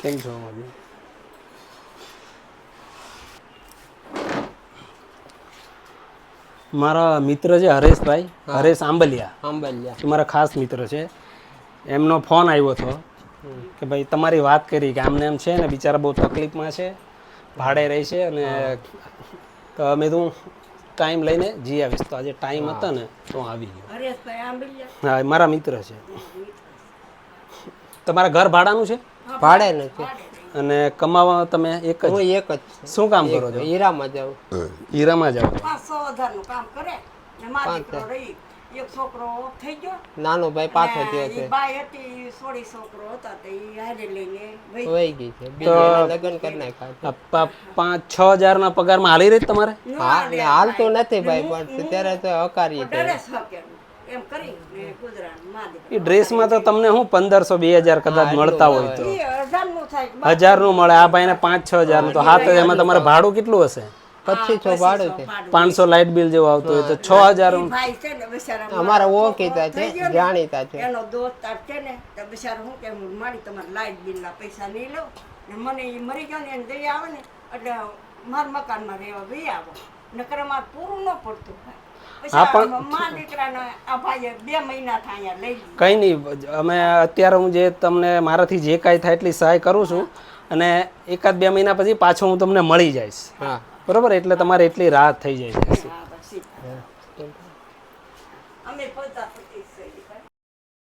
કેમ છો મજા? મારા મિત્ર છે હરેશભાઈ, હરેશ આંબલિયા, આંબલિયા. એ મારા ખાસ મિત્ર છે. એમનો ફોન આવ્યો હતો કે ભાઈ તમારી વાત કરી કે આમને એમ છે ને બિચારા બહુ તકલીફમાં છે, ભાડે રહી છે અને તો અમે તું ટાઈમ લઈને જી આવીશ. તો આજે ટાઈમ હતા ને તો હું આવી ગયો. હા એ મારા મિત્ર છે. તમારા ઘર ભાડાનું છે? ભાડે નથી. અને કમાવા તમે એક હું જ? એક જ છું. શું કામ કરો છો? હીરામાં જાઉં. હીરામાં જાઓ? 500,000 નું કામ કરે ને મારો દીકરો રહી એક છોકરો થઈ ગયો, નાનો ભાઈ પાછો થયો ઈ છે. બાઈ હતી સોળી છોકરો હતા તો ઈ હારે લઈને વહી વહી ગઈ છે. બીજા લગ્ન કરી નાખ્યા. 5-6 હજારના પગારમાં હાલી રહી તમારે? હા ને હાલ તો નથી ભાઈ, પણ ત્યારે તો હકારી છે. ડરે શકે એમ કરી ને ગુજરાત માં દીકરો એ ડ્રેસમાં તો તમને હું 1500-2000 કદાચ મળતા હોય તો 1000 નું થાય 1000 નું મળે. આ ભાઈને 5-6 હજારનું તો 7 એમાં તમારે ભાડું કેટલું હશે? 2500 ભાડું છે. 500 લાઇટ બિલ જેવું આવતું હોય તો 6000 ઈ ભાઈ છે ને બિચારા અમારા ઓળખીતા છે, જાણીતા છે. એનો દોસ્તાર છે ને તો બિચારો હું કે હું મારી તમારે લાઈટ બિલ ના પૈસા નહીં લઉં ને મને ઈ મરી ગયો ને એને દઈ આવે ને એટલે મારા મકાનમાં રહેવા ભાઈ આવો નકર અમારે પૂરું ન પડતું પછી મા દીકરાને આ ભાઈએ 2 મહિના થાય અહીંયા લઈ લીધું. કંઈ નહીં, અમે અત્યારે હું જે તમને મારાથી જે કાંઈ થાય એટલી સહાય કરું છું અને 1-2 મહિના પછી પાછો હું તમને મળી જઈશ. હા બરોબર? એટલે તમારે એટલી રાહત થઈ જાય છે. હા બસ અમે પોતા પતિ